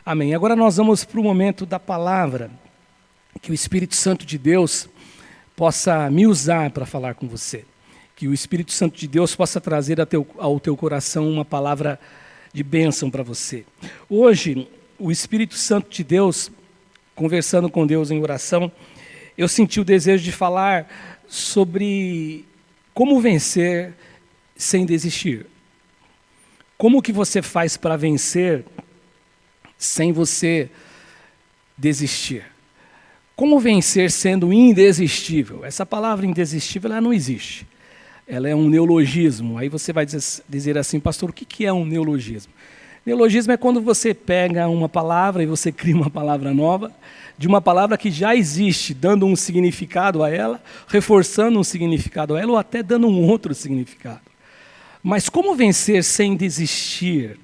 Amém. Agora nós vamos para o momento da palavra, que o Espírito Santo de Deus possa me usar para falar com você. Que o Espírito Santo de Deus possa trazer ao teu coração uma palavra de bênção para você. Hoje, o Espírito Santo de Deus, conversando com Deus em oração, eu senti o desejo de falar sobre como vencer sem desistir. Como que você faz para vencer sem você desistir? Como vencer sendo indesistível? Essa palavra indesistível, ela não existe. Ela é um neologismo. Aí você vai dizer assim, pastor, o que é um neologismo? Neologismo é quando você pega uma palavra e você cria uma palavra nova, de uma palavra que já existe, dando um significado a ela, reforçando um significado a ela, ou até dando um outro significado. Mas como vencer sem desistir?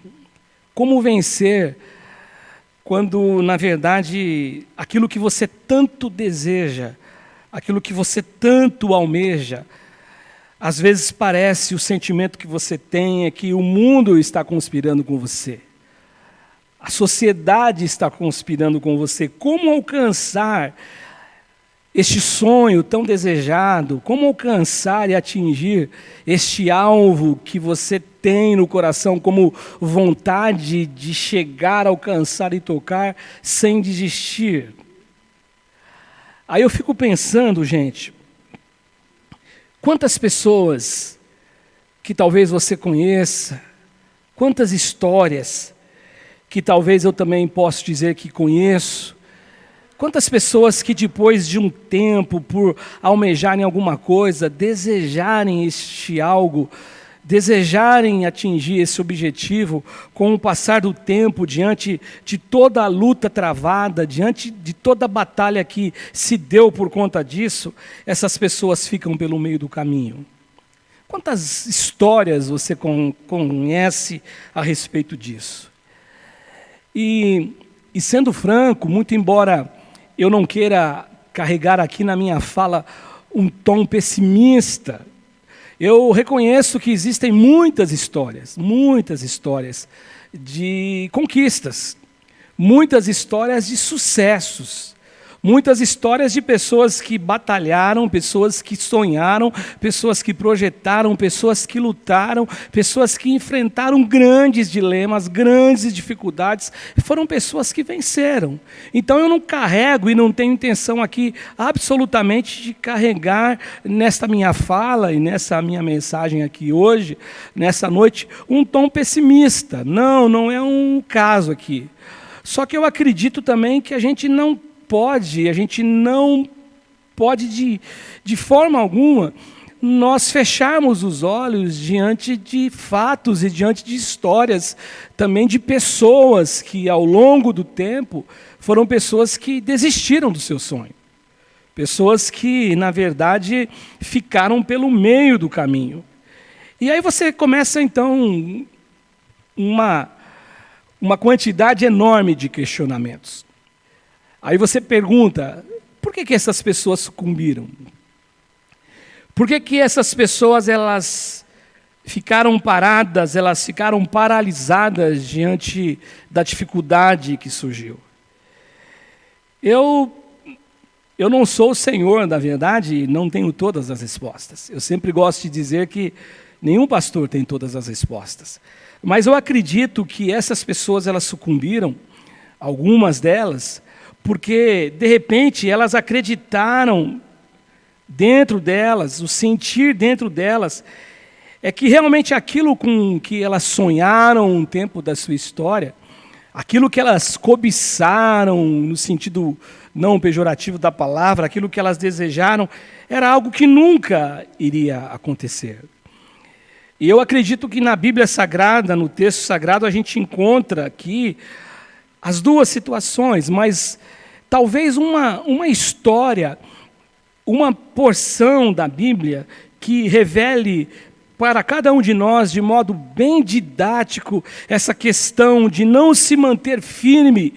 Como vencer quando, na verdade, aquilo que você tanto deseja, aquilo que você tanto almeja, às vezes parece o sentimento que você tem é que o mundo está conspirando com você. A sociedade está conspirando com você. Como alcançar este sonho tão desejado? Como alcançar e atingir este alvo que você tem no coração como vontade de chegar, alcançar e tocar sem desistir? Aí eu fico pensando, gente, quantas pessoas que talvez você conheça, quantas histórias que talvez eu também possa dizer que conheço, quantas pessoas que depois de um tempo, por almejarem alguma coisa, desejarem este algo, desejarem atingir esse objetivo, com o passar do tempo, diante de toda a luta travada, diante de toda a batalha que se deu por conta disso, essas pessoas ficam pelo meio do caminho. Quantas histórias você conhece a respeito disso? E sendo franco, muito embora eu não queira carregar aqui na minha fala um tom pessimista, eu reconheço que existem muitas histórias de conquistas, muitas histórias de sucessos, muitas histórias de pessoas que batalharam, pessoas que sonharam, pessoas que projetaram, pessoas que lutaram, pessoas que enfrentaram grandes dilemas, grandes dificuldades, foram pessoas que venceram. Então eu não carrego e não tenho intenção aqui absolutamente de carregar nesta minha fala e nessa minha mensagem aqui hoje, nessa noite, um tom pessimista. Não é um caso aqui. Só que eu acredito também que a gente não pode de forma alguma nós fecharmos os olhos diante de fatos e diante de histórias também de pessoas que ao longo do tempo foram pessoas que desistiram do seu sonho. Pessoas que, na verdade, ficaram pelo meio do caminho. E aí você começa então uma quantidade enorme de questionamentos. Aí você pergunta, por que essas pessoas sucumbiram? Por que essas pessoas elas ficaram paradas, elas ficaram paralisadas diante da dificuldade que surgiu? Eu não sou o Senhor, na verdade, e não tenho todas as respostas. Eu sempre gosto de dizer que nenhum pastor tem todas as respostas. Mas eu acredito que essas pessoas elas sucumbiram, algumas delas, porque, de repente, elas acreditaram dentro delas, o sentir dentro delas, é que realmente aquilo com que elas sonharam um tempo da sua história, aquilo que elas cobiçaram, no sentido não pejorativo da palavra, aquilo que elas desejaram, era algo que nunca iria acontecer. E eu acredito que na Bíblia Sagrada, no texto sagrado, a gente encontra aqui as duas situações, mas talvez uma história, uma porção da Bíblia que revele para cada um de nós, de modo bem didático, essa questão de não se manter firme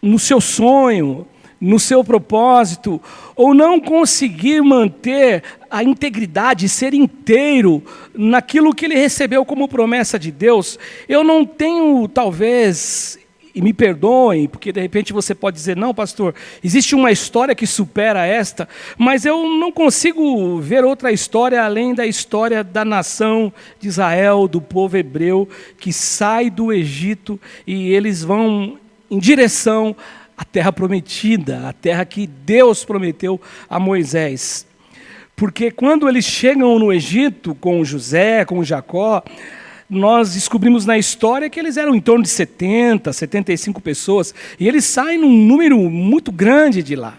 no seu sonho, no seu propósito, ou não conseguir manter a integridade, ser inteiro naquilo que ele recebeu como promessa de Deus. Eu não tenho, talvez, e me perdoem, porque de repente você pode dizer, não, pastor, existe uma história que supera esta, mas eu não consigo ver outra história além da história da nação de Israel, do povo hebreu, que sai do Egito e eles vão em direção à terra prometida, a terra que Deus prometeu a Moisés. Porque quando eles chegam no Egito com José, com Jacó, nós descobrimos na história que eles eram em torno de 70, 75 pessoas, e eles saem num número muito grande de lá.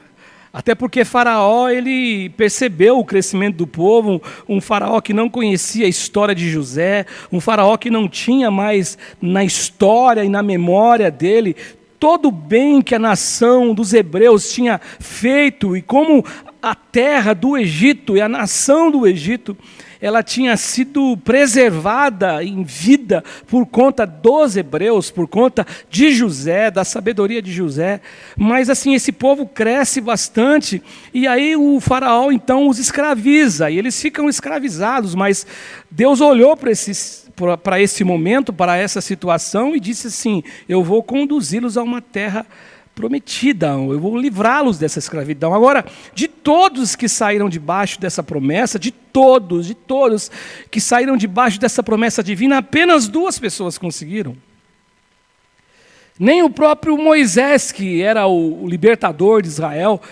Até porque Faraó, ele percebeu o crescimento do povo, um faraó que não conhecia a história de José, um faraó que não tinha mais na história e na memória dele todo o bem que a nação dos hebreus tinha feito, e como a terra do Egito e a nação do Egito, ela tinha sido preservada em vida por conta dos hebreus, por conta de José, da sabedoria de José. Mas assim, esse povo cresce bastante, e aí o faraó então os escraviza, e eles ficam escravizados, mas Deus olhou para esse momento, para essa situação, e disse assim, eu vou conduzi-los a uma terra prometida, eu vou livrá-los dessa escravidão. Agora, de todos que saíram debaixo dessa promessa, de todos que saíram debaixo dessa promessa divina, apenas 2 pessoas conseguiram. Nem o próprio Moisés, que era o libertador de Israel,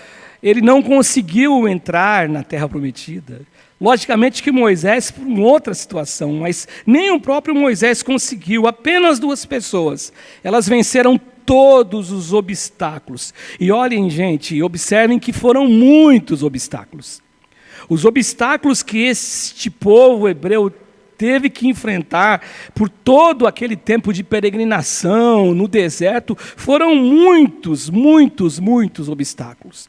ele não conseguiu entrar na terra prometida. Logicamente que Moisés, por uma outra situação, mas nem o próprio Moisés conseguiu, apenas 2 pessoas. Elas venceram todos os obstáculos. E olhem, gente, observem que foram muitos obstáculos. Os obstáculos que este povo hebreu teve que enfrentar por todo aquele tempo de peregrinação no deserto, foram muitos obstáculos.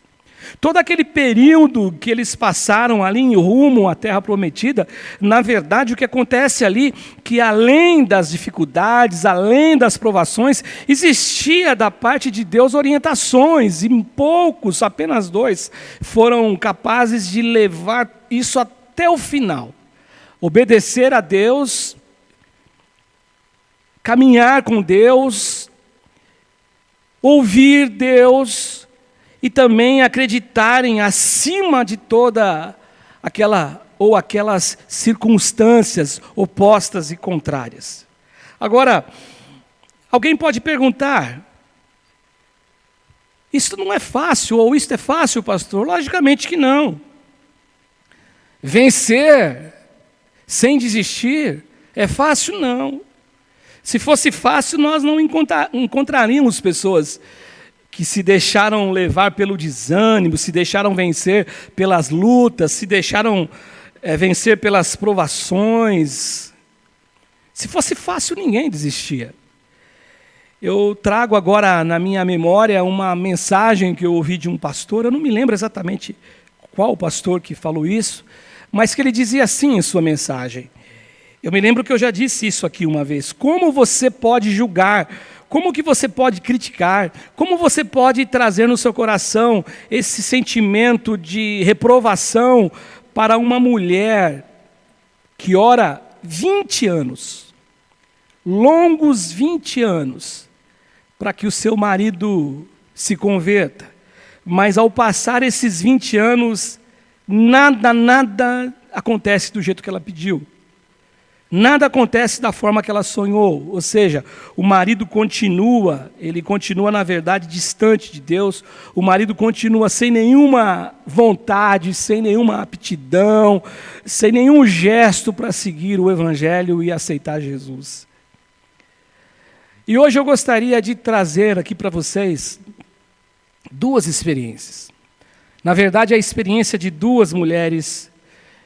Todo aquele período que eles passaram ali em rumo à terra prometida, na verdade o que acontece ali, que além das dificuldades, além das provações, existia da parte de Deus orientações, e poucos, apenas 2, foram capazes de levar isso até o final. Obedecer a Deus, caminhar com Deus, ouvir Deus, e também acreditarem acima de toda aquelas circunstâncias opostas e contrárias. Agora, alguém pode perguntar, isso não é fácil, ou isso é fácil, pastor? Logicamente que não. Vencer sem desistir é fácil? Não. Se fosse fácil, nós não encontraríamos pessoas que se deixaram levar pelo desânimo, se deixaram vencer pelas lutas, se deixaram vencer pelas provações. Se fosse fácil, ninguém desistia. Eu trago agora na minha memória uma mensagem que eu ouvi de um pastor, eu não me lembro exatamente qual pastor que falou isso, mas que ele dizia assim em sua mensagem. Eu me lembro que eu já disse isso aqui uma vez. Como você pode julgar? Como que você pode criticar? Como você pode trazer no seu coração esse sentimento de reprovação para uma mulher que ora 20 anos, longos 20 anos, para que o seu marido se converta, mas ao passar esses 20 anos, nada acontece do jeito que ela pediu. Nada acontece da forma que ela sonhou, ou seja, o marido continua, na verdade distante de Deus, o marido continua sem nenhuma vontade, sem nenhuma aptidão, sem nenhum gesto para seguir o Evangelho e aceitar Jesus. E hoje eu gostaria de trazer aqui para vocês 2 experiências. Na verdade, a experiência de 2 mulheres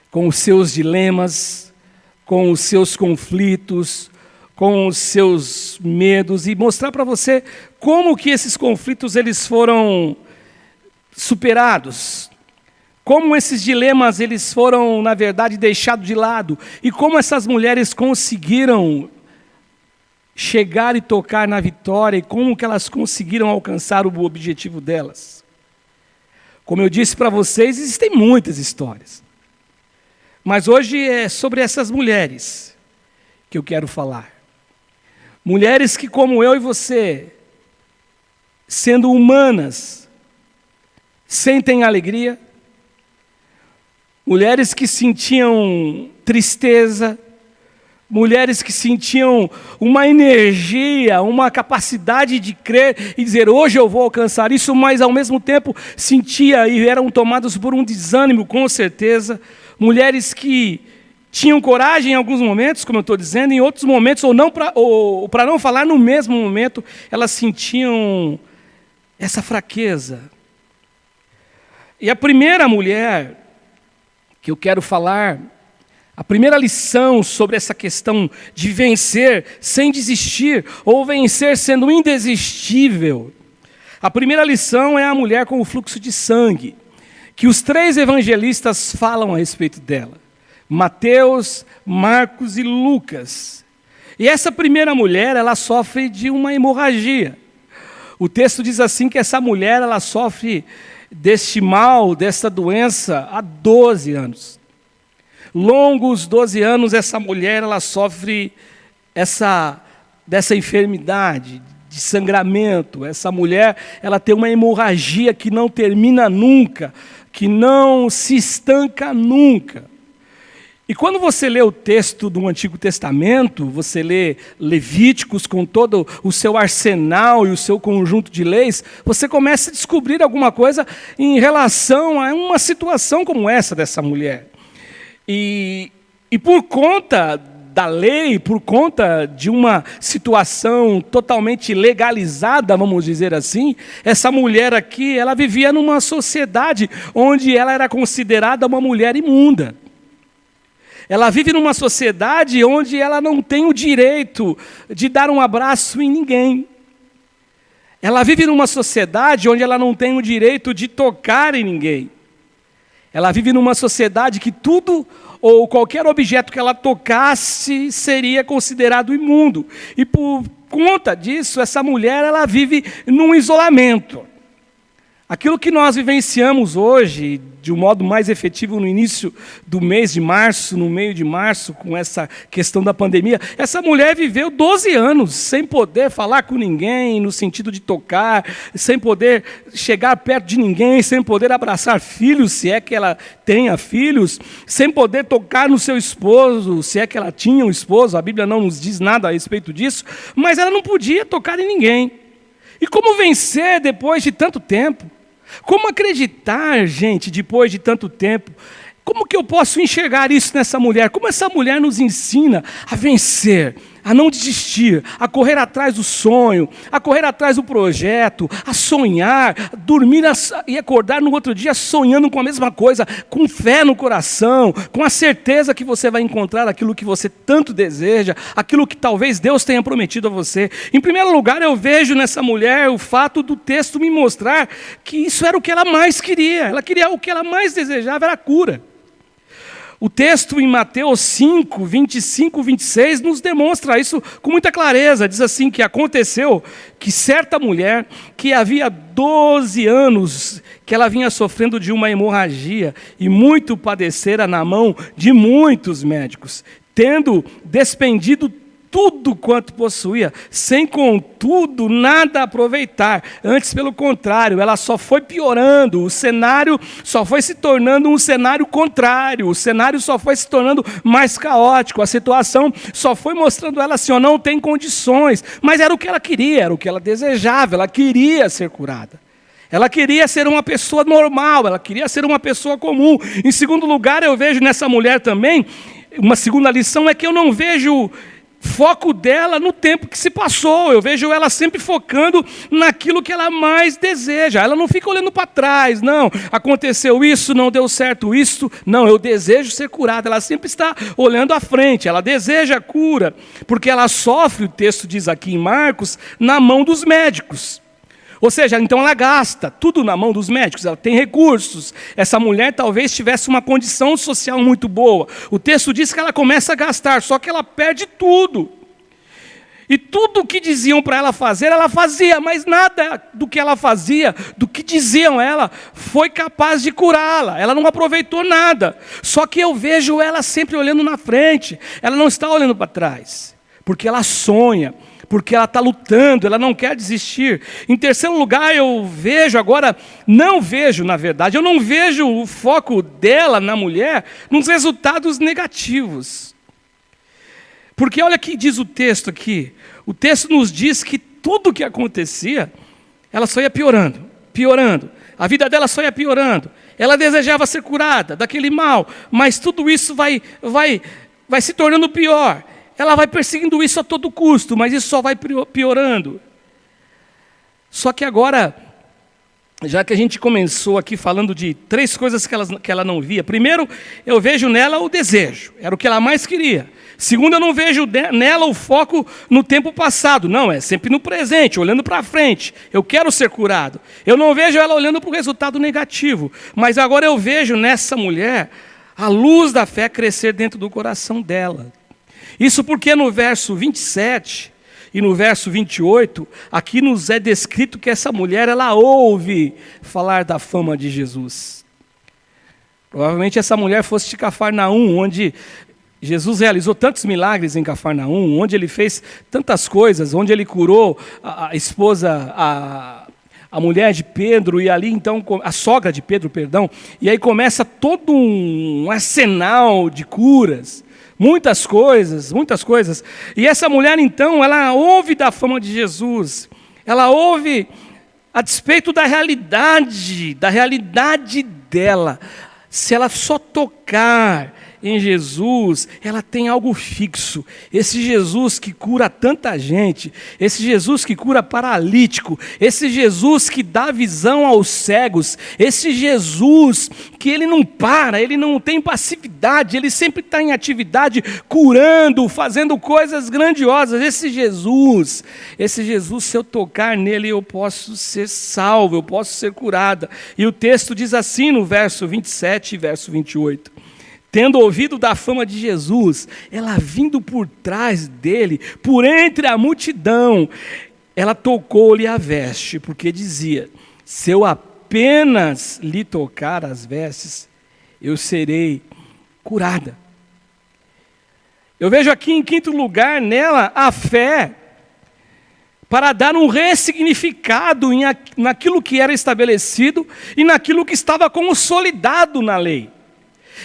com os seus dilemas, com os seus conflitos, com os seus medos, e mostrar para você como que esses conflitos eles foram superados, como esses dilemas eles foram, na verdade, deixados de lado, e como essas mulheres conseguiram chegar e tocar na vitória, e como que elas conseguiram alcançar o objetivo delas. Como eu disse para vocês, existem muitas histórias. Mas hoje é sobre essas mulheres que eu quero falar. Mulheres que, como eu e você, sendo humanas, sentem alegria. Mulheres que sentiam tristeza, mulheres que sentiam uma energia, uma capacidade de crer e dizer, hoje eu vou alcançar isso, mas ao mesmo tempo sentia e eram tomados por um desânimo, com certeza. Mulheres que tinham coragem em alguns momentos, como eu estou dizendo, em outros momentos, ou para não falar no mesmo momento, elas sentiam essa fraqueza. E a primeira mulher que eu quero falar, a primeira lição sobre essa questão de vencer sem desistir, ou vencer sendo indesistível. A primeira lição é a mulher com o fluxo de sangue, que os 3 evangelistas falam a respeito dela. Mateus, Marcos e Lucas. E essa primeira mulher, ela sofre de uma hemorragia. O texto diz assim que essa mulher, ela sofre deste mal, desta doença, há 12 anos. Longos 12 anos, essa mulher, ela sofre dessa enfermidade, de sangramento. Essa mulher, ela tem uma hemorragia que não termina nunca, que não se estanca nunca. E quando você lê o texto do Antigo Testamento, você lê Levíticos com todo o seu arsenal e o seu conjunto de leis, você começa a descobrir alguma coisa em relação a uma situação como essa dessa mulher. E por conta da lei, por conta de uma situação totalmente legalizada, vamos dizer assim, essa mulher aqui, ela vivia numa sociedade onde ela era considerada uma mulher imunda. Ela vive numa sociedade onde ela não tem o direito de dar um abraço em ninguém. Ela vive numa sociedade onde ela não tem o direito de tocar em ninguém. Ela vive numa sociedade que tudo ou qualquer objeto que ela tocasse seria considerado imundo. E por conta disso, essa mulher, ela vive num isolamento. Aquilo que nós vivenciamos hoje, de um modo mais efetivo no início do mês de março, no meio de março, com essa questão da pandemia, essa mulher viveu 12 anos sem poder falar com ninguém, no sentido de tocar, sem poder chegar perto de ninguém, sem poder abraçar filhos, se é que ela tenha filhos, sem poder tocar no seu esposo, se é que ela tinha um esposo, a Bíblia não nos diz nada a respeito disso, mas ela não podia tocar em ninguém. E como vencer depois de tanto tempo? Como acreditar, gente, depois de tanto tempo? Como que eu posso enxergar isso nessa mulher? Como essa mulher nos ensina a vencer, a não desistir, a correr atrás do sonho, a correr atrás do projeto, a sonhar, dormir e acordar no outro dia sonhando com a mesma coisa, com fé no coração, com a certeza que você vai encontrar aquilo que você tanto deseja, aquilo que talvez Deus tenha prometido a você. Em primeiro lugar, eu vejo nessa mulher o fato do texto me mostrar que isso era o que ela mais queria. Ela queria, o que ela mais desejava era a cura. O texto em Mateus 5, 25, 26 nos demonstra isso com muita clareza. Diz assim que aconteceu que certa mulher que havia 12 anos que ela vinha sofrendo de uma hemorragia e muito padecera na mão de muitos médicos, tendo despendido tudo quanto possuía, sem contudo nada aproveitar. Antes, pelo contrário, ela só foi piorando, o cenário só foi se tornando um cenário contrário, o cenário só foi se tornando mais caótico, a situação só foi mostrando ela assim, não tem condições, mas era o que ela queria, era o que ela desejava, ela queria ser curada. Ela queria ser uma pessoa normal, ela queria ser uma pessoa comum. Em segundo lugar, eu vejo nessa mulher também, uma segunda lição é que eu não vejo foco dela no tempo que se passou. Eu vejo ela sempre focando naquilo que ela mais deseja. Ela não fica olhando para trás, não, aconteceu isso, não deu certo isso, não, eu desejo ser curada. Ela sempre está olhando à frente, ela deseja a cura, porque ela sofre, o texto diz aqui em Marcos, na mão dos médicos. Ou seja, então ela gasta tudo na mão dos médicos, ela tem recursos. Essa mulher talvez tivesse uma condição social muito boa. O texto diz que ela começa a gastar, só que ela perde tudo. E tudo o que diziam para ela fazer, ela fazia, mas nada do que ela fazia, do que diziam ela, foi capaz de curá-la. Ela não aproveitou nada. Só que eu vejo ela sempre olhando na frente, ela não está olhando para trás, porque ela sonha, porque ela está lutando, ela não quer desistir. Em terceiro lugar, eu vejo agora, não vejo, na verdade, eu não vejo o foco dela na mulher nos resultados negativos. Porque olha o que diz o texto aqui. O texto nos diz que tudo o que acontecia, ela só ia piorando, piorando. A vida dela só ia piorando. Ela desejava ser curada daquele mal, mas tudo isso vai se tornando pior. Ela vai perseguindo isso a todo custo, mas isso só vai piorando. Só que agora, já que a gente começou aqui falando de 3 coisas que ela não via. Primeiro, eu vejo nela o desejo, era o que ela mais queria. Segundo, eu não vejo nela o foco no tempo passado. Não, é sempre no presente, olhando para frente. Eu quero ser curado. Eu não vejo ela olhando para o resultado negativo. Mas agora eu vejo nessa mulher a luz da fé crescer dentro do coração dela. Isso porque no verso 27 e no verso 28, aqui nos é descrito que essa mulher, ela ouve falar da fama de Jesus. Provavelmente essa mulher fosse de Cafarnaum, onde Jesus realizou tantos milagres em Cafarnaum, onde ele fez tantas coisas, onde ele curou a esposa, a mulher de Pedro, e ali então, a sogra de Pedro, perdão, e aí começa todo um arsenal de curas, muitas coisas, e essa mulher então, ela ouve da fama de Jesus, ela ouve a despeito da realidade dela, se ela só tocar em Jesus, ela tem algo fixo. Esse Jesus que cura tanta gente, esse Jesus que cura paralítico, esse Jesus que dá visão aos cegos, esse Jesus que ele não para, ele não tem passividade, ele sempre está em atividade, curando, fazendo coisas grandiosas. Esse Jesus, se eu tocar nele, eu posso ser salvo, eu posso ser curada. E o texto diz assim no verso 27 e verso 28. Tendo ouvido da fama de Jesus, ela vindo por trás dele, por entre a multidão, ela tocou-lhe a veste, porque dizia: se eu apenas lhe tocar as vestes, eu serei curada. Eu vejo aqui em quinto lugar nela a fé, para dar um ressignificado naquilo que era estabelecido e naquilo que estava consolidado na lei.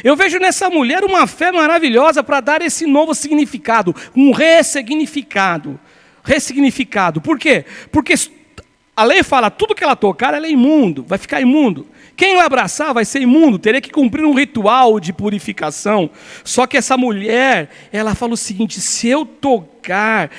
Eu vejo nessa mulher uma fé maravilhosa para dar esse novo significado, um ressignificado. Por quê? Porque a lei fala, tudo que ela tocar, ela é imundo, vai ficar imundo. Quem a abraçar vai ser imundo, teria que cumprir um ritual de purificação. Só que essa mulher, ela fala o seguinte: se eu tocar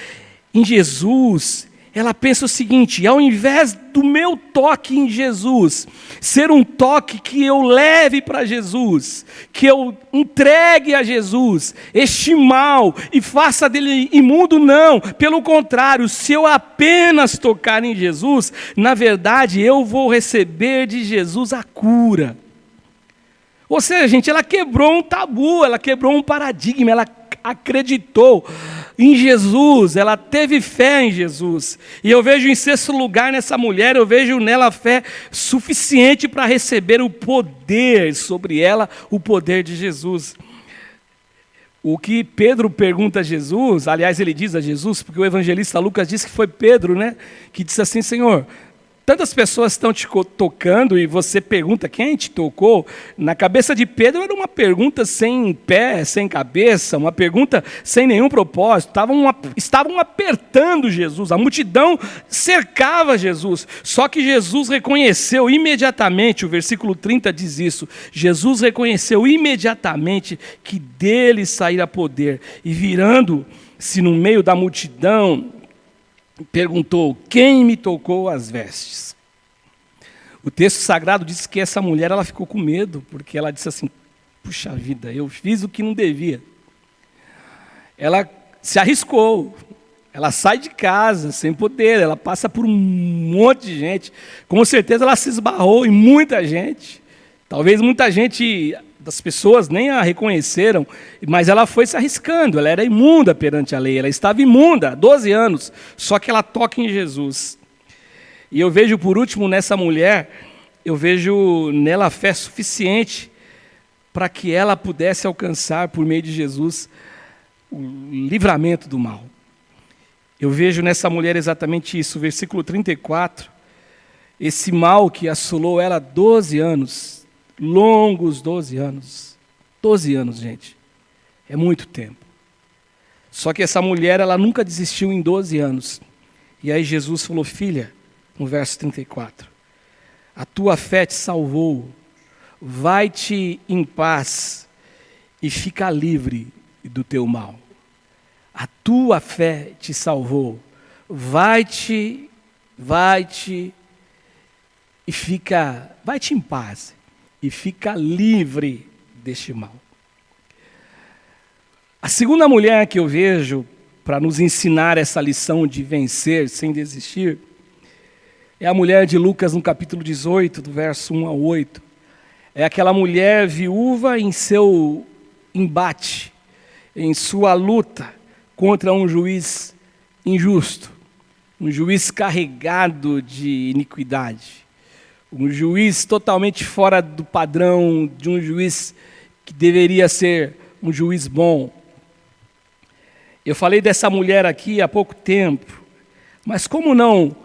em Jesus, ela pensa o seguinte: ao invés do meu toque em Jesus ser um toque que eu leve para Jesus, que eu entregue a Jesus este mal e faça dele imundo, não. Pelo contrário, se eu apenas tocar em Jesus, na verdade eu vou receber de Jesus a cura. Ou seja, gente, ela quebrou um tabu, ela quebrou um paradigma, ela acreditou em Jesus, ela teve fé em Jesus. E eu vejo em sexto lugar nessa mulher, eu vejo nela fé suficiente para receber o poder sobre ela, o poder de Jesus. O que Pedro pergunta a Jesus, aliás, ele diz a Jesus, porque o evangelista Lucas diz que foi Pedro, né, que disse assim: Senhor, tantas pessoas estão te tocando e você pergunta quem te tocou. Na cabeça de Pedro era uma pergunta sem pé, sem cabeça, uma pergunta sem nenhum propósito. Estavam apertando Jesus, a multidão cercava Jesus. Só que Jesus reconheceu imediatamente, o versículo 30 diz isso, Jesus reconheceu imediatamente que dele saíra poder. E virando-se no meio da multidão, perguntou: quem me tocou as vestes? O texto sagrado diz que essa mulher, ela ficou com medo, porque ela disse assim: puxa vida, eu fiz o que não devia. Ela se arriscou, ela sai de casa sem poder, ela passa por um monte de gente, com certeza ela se esbarrou em muita gente, talvez muita gente, das pessoas nem a reconheceram, mas ela foi se arriscando, ela era imunda perante a lei, ela estava imunda há 12 anos, só que ela toca em Jesus. E eu vejo por último nessa mulher, eu vejo nela fé suficiente para que ela pudesse alcançar por meio de Jesus o livramento do mal. Eu vejo nessa mulher exatamente isso, versículo 34, esse mal que assolou ela 12 anos, longos 12 anos. 12 anos, gente, é muito tempo. Só que essa mulher, ela nunca desistiu em 12 anos. E aí Jesus falou: filha, no verso 34, a tua fé te salvou, vai-te em paz e fica livre do teu mal. A tua fé te salvou, vai-te em paz e fica livre deste mal. A segunda mulher que eu vejo para nos ensinar essa lição de vencer sem desistir é a mulher de Lucas no capítulo 18, do verso 1 ao 8. É aquela mulher viúva em seu embate, em sua luta contra um juiz injusto, um juiz carregado de iniquidade, um juiz totalmente fora do padrão de um juiz que deveria ser um juiz bom. Eu falei dessa mulher aqui há pouco tempo, mas como não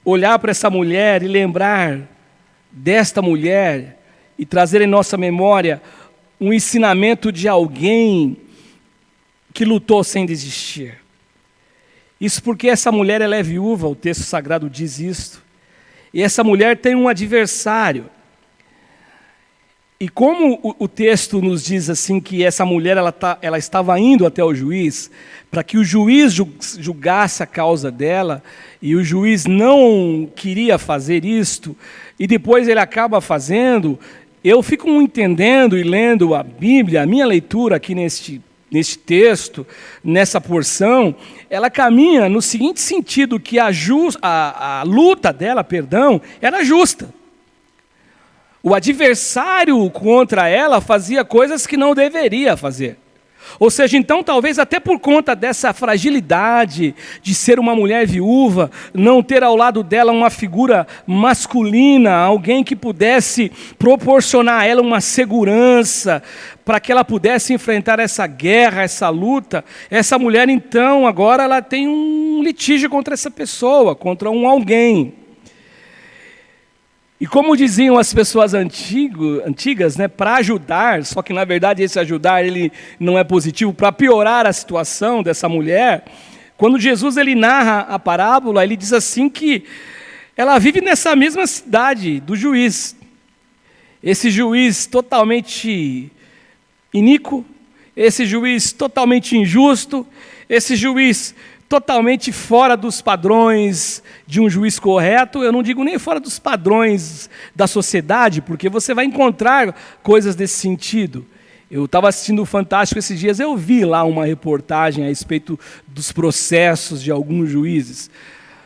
olhar para essa mulher e lembrar desta mulher e trazer em nossa memória um ensinamento de alguém que lutou sem desistir. Isso porque essa mulher, ela é viúva, o texto sagrado diz isto, e essa mulher tem um adversário. E como o texto nos diz assim que essa mulher ela estava indo até o juiz, para que o juiz julgasse a causa dela, e o juiz não queria fazer isto, e depois ele acaba fazendo, eu fico entendendo e lendo a Bíblia, a minha leitura aqui neste texto, nessa porção, ela caminha no seguinte sentido, que a luta dela, era justa. O adversário contra ela fazia coisas que não deveria fazer. Ou seja, então, talvez até por conta dessa fragilidade de ser uma mulher viúva, não ter ao lado dela uma figura masculina, alguém que pudesse proporcionar a ela uma segurança, para que ela pudesse enfrentar essa guerra, essa luta, essa mulher, então, agora ela tem um litígio contra essa pessoa, contra alguém. E como diziam as pessoas antigas, né, para ajudar, só que na verdade esse ajudar ele não é positivo, para piorar a situação dessa mulher, quando Jesus ele narra a parábola, ele diz assim que ela vive nessa mesma cidade do juiz. Esse juiz totalmente iníquo, esse juiz totalmente injusto, esse juiz totalmente fora dos padrões de um juiz correto. Eu não digo nem fora dos padrões da sociedade, porque você vai encontrar coisas desse sentido. Eu estava assistindo o Fantástico esses dias, eu vi lá uma reportagem a respeito dos processos de alguns juízes.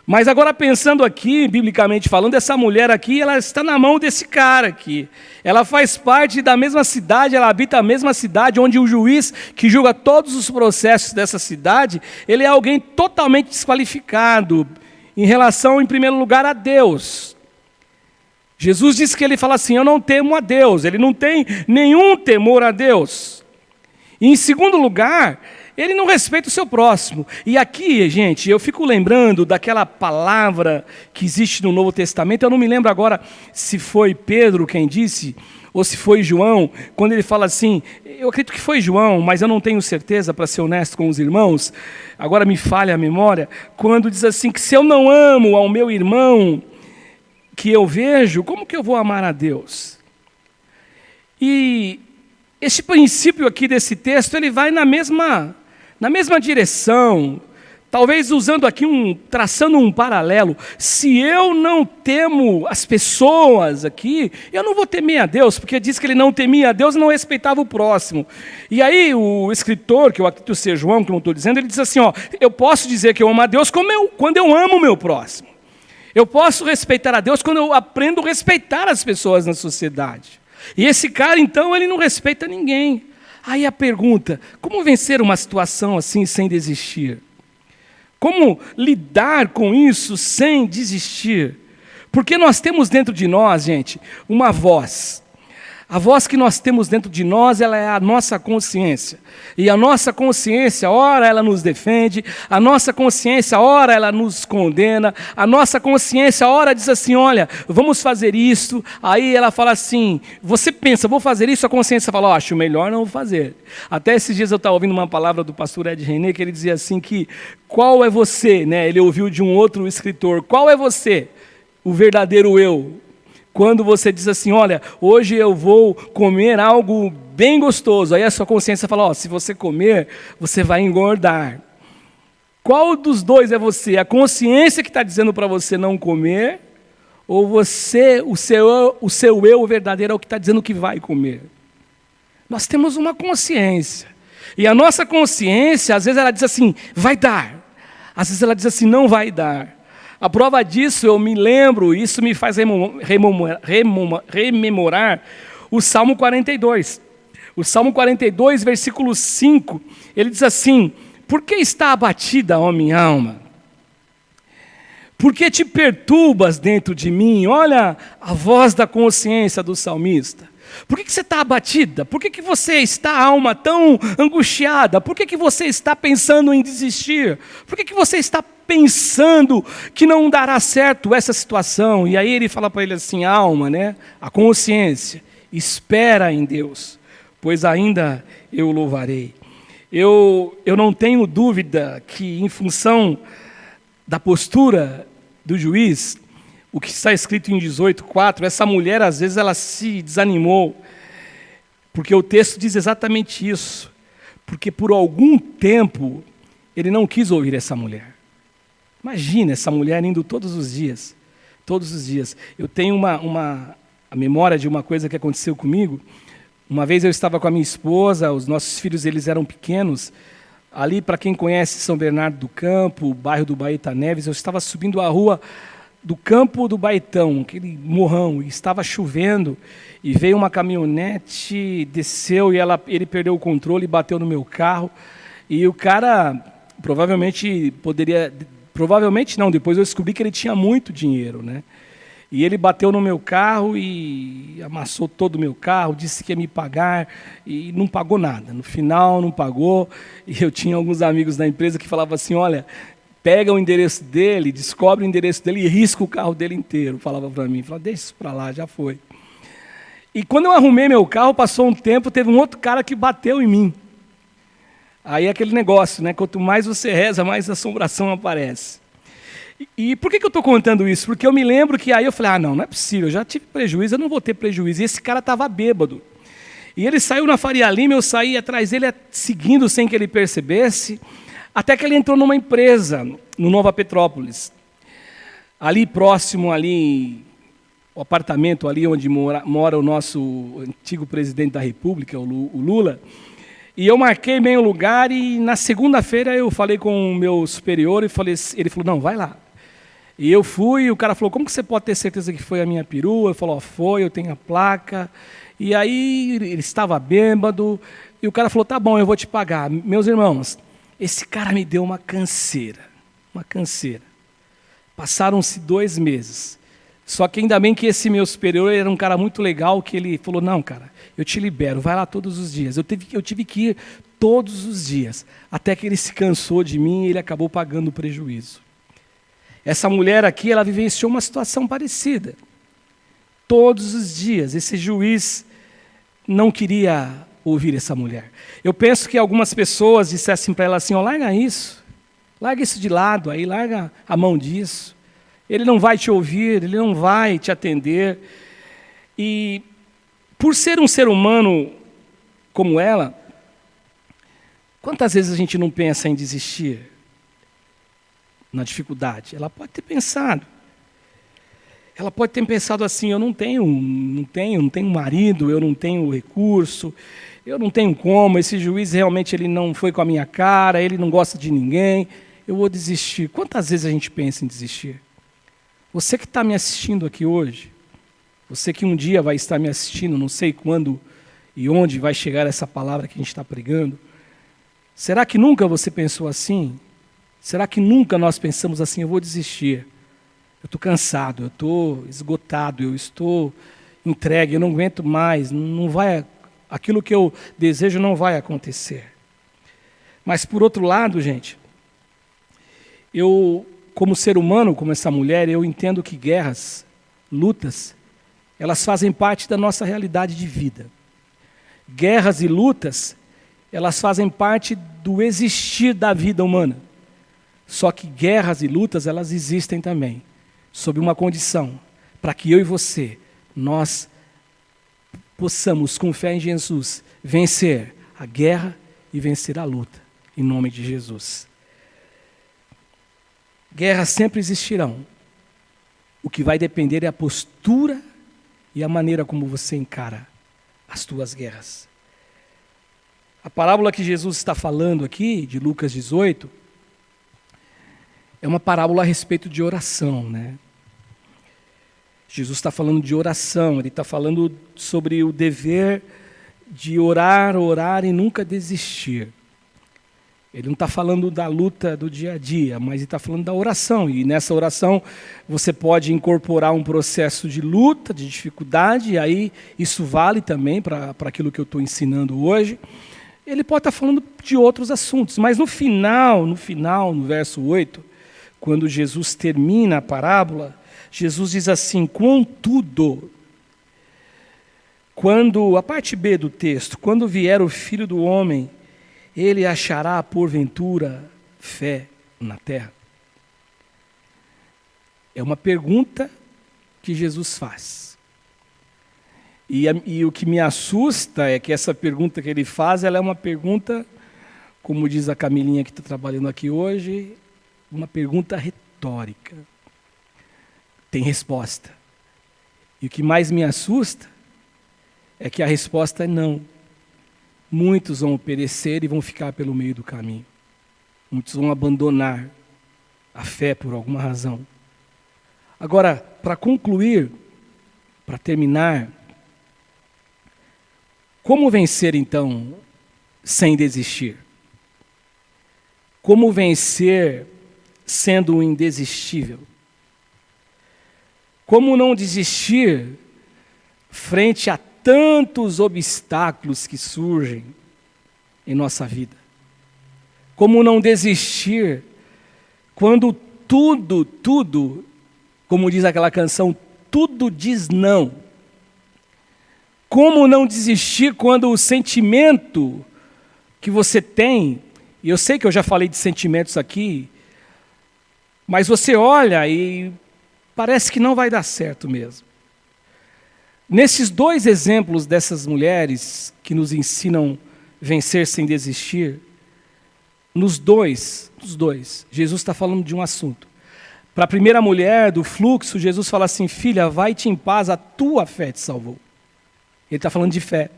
Mas agora pensando aqui, biblicamente falando, essa mulher aqui, ela está na mão desse cara aqui. Ela faz parte da mesma cidade, ela habita a mesma cidade, onde o juiz que julga todos os processos dessa cidade, ele é alguém totalmente desqualificado em relação, em primeiro lugar, a Deus. Jesus disse que ele fala assim: eu não temo a Deus, ele não tem nenhum temor a Deus. E em segundo lugar, ele não respeita o seu próximo. E aqui, gente, eu fico lembrando daquela palavra que existe no Novo Testamento, eu não me lembro agora se foi Pedro quem disse, ou se foi João, quando ele fala assim, eu acredito que foi João, mas eu não tenho certeza, para ser honesto com os irmãos, agora me falha a memória, quando diz assim, que se eu não amo ao meu irmão que eu vejo, como que eu vou amar a Deus? E esse princípio aqui desse texto, ele vai na mesma direção, talvez usando aqui traçando um paralelo. Se eu não temo as pessoas aqui, eu não vou temer a Deus, porque diz que ele não temia a Deus e não respeitava o próximo. E aí o escritor, que eu acredito ser João, que eu não estou dizendo, ele diz assim, eu posso dizer que eu amo a Deus quando eu amo o meu próximo. Eu posso respeitar a Deus quando eu aprendo a respeitar as pessoas na sociedade. E esse cara, então, ele não respeita ninguém. Aí a pergunta, como vencer uma situação assim sem desistir? Como lidar com isso sem desistir? Porque nós temos dentro de nós, gente, uma voz. A voz que nós temos dentro de nós, ela é a nossa consciência. E a nossa consciência, ora ela nos defende, a nossa consciência, ora ela nos condena, a nossa consciência, ora diz assim, olha, vamos fazer isso. Aí ela fala assim, você pensa, vou fazer isso, a consciência fala, oh, acho melhor não fazer. Até esses dias eu estava ouvindo uma palavra do pastor Ed René, que ele dizia assim que, qual é você? Né? Ele ouviu de um outro escritor, qual é você? O verdadeiro eu. Quando você diz assim, olha, hoje eu vou comer algo bem gostoso, aí a sua consciência fala, ó, se você comer, você vai engordar. Qual dos dois é você? A consciência que está dizendo para você não comer, ou você, o seu eu verdadeiro é o que está dizendo que vai comer? Nós temos uma consciência, e a nossa consciência, às vezes ela diz assim, vai dar, às vezes ela diz assim, não vai dar. A prova disso, eu me lembro, isso me faz rememorar o Salmo 42. O Salmo 42, versículo 5, ele diz assim, por que está abatida, ó minha alma? Por que te perturbas dentro de mim? Olha a voz da consciência do salmista. Por que você está abatida? Por que você está, alma, tão angustiada? Por que você está pensando em desistir? Por que você está pensando que não dará certo essa situação? E aí ele fala para ele assim, alma, né? A consciência, espera em Deus, pois ainda eu louvarei. Eu não tenho dúvida que em função da postura do juiz, o que está escrito em 18:4, essa mulher, às vezes, ela se desanimou, porque o texto diz exatamente isso, porque por algum tempo ele não quis ouvir essa mulher. Imagina essa mulher indo todos os dias. Eu tenho a memória de uma coisa que aconteceu comigo. Uma vez eu estava com a minha esposa, os nossos filhos eles eram pequenos, ali para quem conhece São Bernardo do Campo, o bairro do Baeta Neves, eu estava subindo a rua do Campo do Baetão, aquele morrão, e estava chovendo, e veio uma caminhonete, desceu, e ele perdeu o controle e bateu no meu carro, e o cara provavelmente não, depois eu descobri que ele tinha muito dinheiro, né? E ele bateu no meu carro e amassou todo o meu carro, disse que ia me pagar e não pagou nada. No final não pagou, e eu tinha alguns amigos da empresa que falavam assim, olha, pega o endereço dele, descobre o endereço dele e risca o carro dele inteiro, falava para mim. Falava, deixa isso para lá, já foi. E quando eu arrumei meu carro, passou um tempo, teve um outro cara que bateu em mim. Aí é aquele negócio, né? Quanto mais você reza, mais assombração aparece. E por que eu estou contando isso? Porque eu me lembro que aí eu falei, não é possível, eu já tive prejuízo, eu não vou ter prejuízo. E esse cara estava bêbado. E ele saiu na Faria Lima, eu saí atrás dele, seguindo sem que ele percebesse, até que ele entrou numa empresa, no Nova Petrópolis. Ali próximo, o apartamento ali onde mora o nosso antigo presidente da República, o Lula. E eu marquei bem o lugar e na segunda-feira eu falei com o meu superior e ele falou, não, vai lá. E eu fui, e o cara falou, como que você pode ter certeza que foi a minha perua? Eu falei, foi, eu tenho a placa. E aí ele estava bêbado, e o cara falou, tá bom, eu vou te pagar. Meus irmãos, esse cara me deu uma canseira. Passaram-se 2 meses. Só que ainda bem que esse meu superior era um cara muito legal, que ele falou, não, cara, eu te libero, vai lá todos os dias. Eu tive que ir todos os dias, até que ele se cansou de mim e ele acabou pagando o prejuízo. Essa mulher aqui, ela vivenciou uma situação parecida. Todos os dias, esse juiz não queria ouvir essa mulher. Eu penso que algumas pessoas dissessem para ela assim, larga isso de lado, aí larga a mão disso. Ele não vai te ouvir, ele não vai te atender. E por ser um ser humano como ela, quantas vezes a gente não pensa em desistir na dificuldade? Ela pode ter pensado. Ela pode ter pensado assim, eu não tenho marido, eu não tenho recurso, eu não tenho como, esse juiz realmente ele não foi com a minha cara, ele não gosta de ninguém, eu vou desistir. Quantas vezes a gente pensa em desistir? Você que está me assistindo aqui hoje, você que um dia vai estar me assistindo, não sei quando e onde vai chegar essa palavra que a gente está pregando, será que nunca você pensou assim? Será que nunca nós pensamos assim, eu vou desistir? Eu estou cansado, eu estou esgotado, eu estou entregue, eu não aguento mais, não vai, aquilo que eu desejo não vai acontecer. Mas por outro lado, gente, eu, como ser humano, como essa mulher, eu entendo que guerras, lutas, elas fazem parte da nossa realidade de vida. Guerras e lutas, elas fazem parte do existir da vida humana. Só que guerras e lutas, elas existem também, sob uma condição, para que eu e você, nós possamos, com fé em Jesus, vencer a guerra e vencer a luta, em nome de Jesus. Guerras sempre existirão. O que vai depender é a postura e a maneira como você encara as tuas guerras. A parábola que Jesus está falando aqui, de Lucas 18, é uma parábola a respeito de oração, né? Jesus está falando de oração, ele está falando sobre o dever de orar, orar e nunca desistir. Ele não está falando da luta do dia a dia, mas ele está falando da oração. E nessa oração você pode incorporar um processo de luta, de dificuldade, e aí isso vale também para aquilo que eu estou ensinando hoje. Ele pode estar falando de outros assuntos, mas no final, no verso 8, quando Jesus termina a parábola, Jesus diz assim: contudo, a parte B do texto, quando vier o Filho do Homem, ele achará porventura fé na terra? É uma pergunta que Jesus faz. E o que me assusta é que essa pergunta que ele faz, ela é uma pergunta, como diz a Camilinha que está trabalhando aqui hoje, uma pergunta retórica. Tem resposta. E o que mais me assusta é que a resposta é não. Muitos vão perecer e vão ficar pelo meio do caminho. Muitos vão abandonar a fé por alguma razão. Agora, para concluir, para terminar, como vencer então sem desistir? Como vencer sendo indesistível? Como não desistir frente a tantos obstáculos que surgem em nossa vida? Como não desistir quando tudo, como diz aquela canção, tudo diz não? Como não desistir quando o sentimento que você tem, e eu sei que eu já falei de sentimentos aqui, mas você olha e parece que não vai dar certo mesmo. Nesses dois exemplos dessas mulheres que nos ensinam vencer sem desistir, nos dois, Jesus está falando de um assunto. Para a primeira mulher do fluxo, Jesus fala assim: filha, vai-te em paz, a tua fé te salvou. Ele está falando de fé.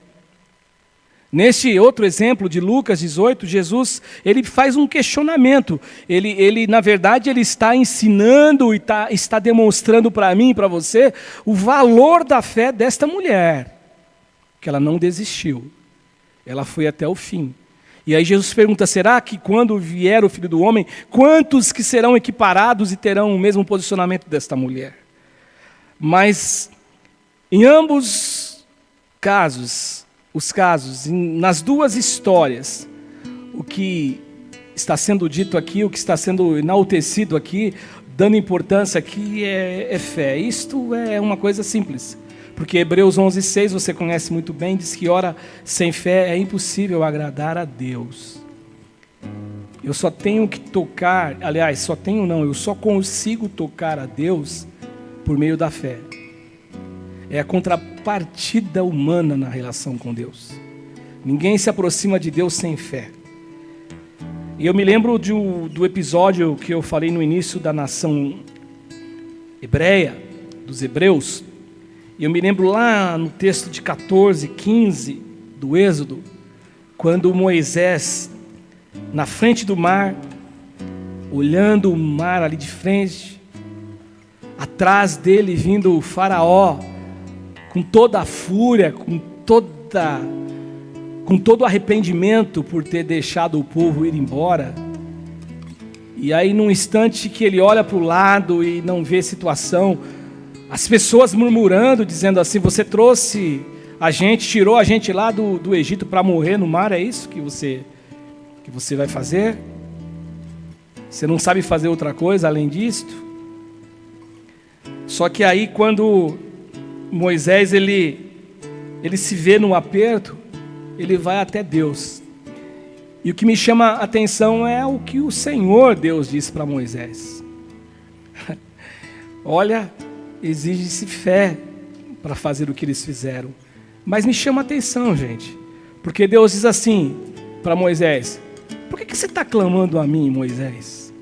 Neste outro exemplo de Lucas 18, Jesus, ele faz um questionamento. Ele na verdade, ele está ensinando e está demonstrando para mim e para você o valor da fé desta mulher. Que ela não desistiu. Ela foi até o fim. E aí Jesus pergunta: será que quando vier o Filho do Homem, quantos que serão equiparados e terão o mesmo posicionamento desta mulher? Mas em ambos os casos, nas duas histórias, o que está sendo dito aqui, o que está sendo enaltecido aqui, dando importância aqui é fé. Isto é uma coisa simples, porque Hebreus 11:6, você conhece muito bem, diz que ora, sem fé é impossível agradar a Deus. Eu só tenho que tocar, aliás, eu só consigo tocar a Deus por meio da fé. É a contrapartida humana na relação com Deus. Ninguém se aproxima de Deus sem fé. E eu me lembro do episódio que eu falei no início da nação hebreia, dos hebreus. E eu me lembro lá no texto de 14, 15 do Êxodo, quando Moisés, na frente do mar, olhando o mar ali de frente, atrás dele vindo o faraó, com toda a fúria, com todo o arrependimento por ter deixado o povo ir embora. E aí num instante que ele olha para o lado e não vê situação, As pessoas murmurando, dizendo assim: você trouxe a gente, tirou a gente lá do Egito para morrer no mar, é isso que você vai fazer? Você não sabe fazer outra coisa além disto? Só que aí quando Moisés ele se vê no aperto, ele vai até Deus. E o que me chama a atenção é o que o Senhor Deus disse para Moisés. Olha, exige-se fé para fazer o que eles fizeram. Mas me chama a atenção, gente, porque Deus diz assim para Moisés: por que você está clamando a mim, Moisés?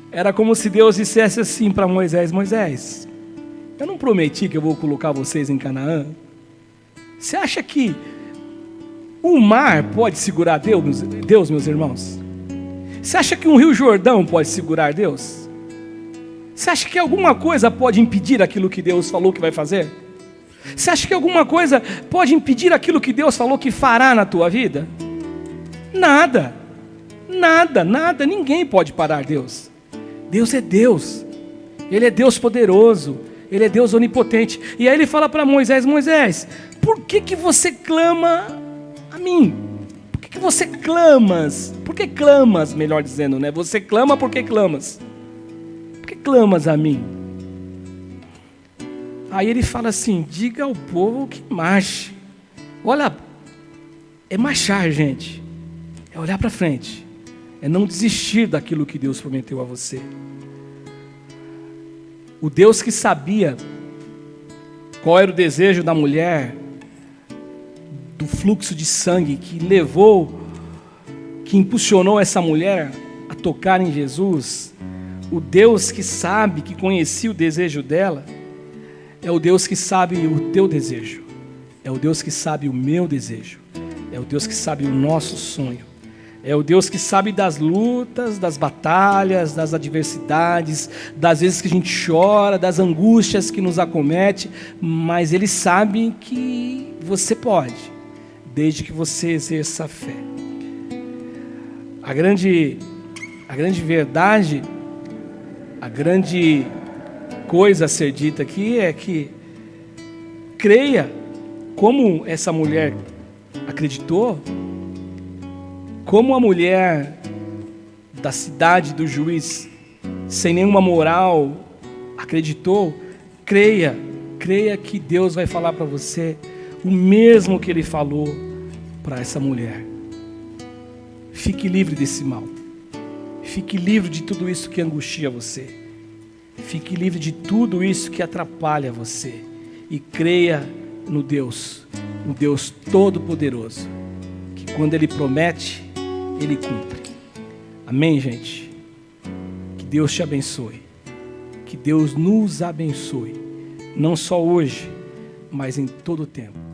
Era como se Deus dissesse assim para Moisés: Moisés, eu não prometi que eu vou colocar vocês em Canaã? Você acha que o mar pode segurar Deus, meus irmãos? Você acha que um rio Jordão pode segurar Deus? Você acha que alguma coisa pode impedir aquilo que Deus falou que vai fazer? Você acha que alguma coisa pode impedir aquilo que Deus falou que fará na tua vida? Nada, nada, ninguém pode parar Deus. Deus é Deus, Ele é Deus poderoso, Ele é Deus onipotente. E aí Ele fala para Moisés: Moisés, por que você clama a mim? Por que você clamas? Por que clamas, melhor dizendo, né? Você clama porque clamas. Por que clamas a mim? Aí ele fala assim: diga ao povo que marche. Olha, é marchar, gente. É olhar para frente. É não desistir daquilo que Deus prometeu a você. O Deus que sabia qual era o desejo da mulher, do fluxo de sangue que impulsionou essa mulher a tocar em Jesus, o Deus que sabe, que conhecia o desejo dela, é o Deus que sabe o teu desejo, é o Deus que sabe o meu desejo, é o Deus que sabe o nosso sonho, é o Deus que sabe das lutas, das batalhas, das adversidades, das vezes que a gente chora, das angústias que nos acomete, mas Ele sabe que você pode, desde que você exerça a fé. A grande verdade, a grande coisa a ser dita aqui é que creia como essa mulher acreditou, como a mulher da cidade do juiz, sem nenhuma moral, acreditou. Creia que Deus vai falar para você o mesmo que Ele falou para essa mulher. Fique livre desse mal. Fique livre de tudo isso que angustia você. Fique livre de tudo isso que atrapalha você. E creia no Deus Todo-Poderoso, que quando Ele promete, Ele cumpre. Amém, gente? Que Deus te abençoe. Que Deus nos abençoe. Não só hoje, mas em todo o tempo.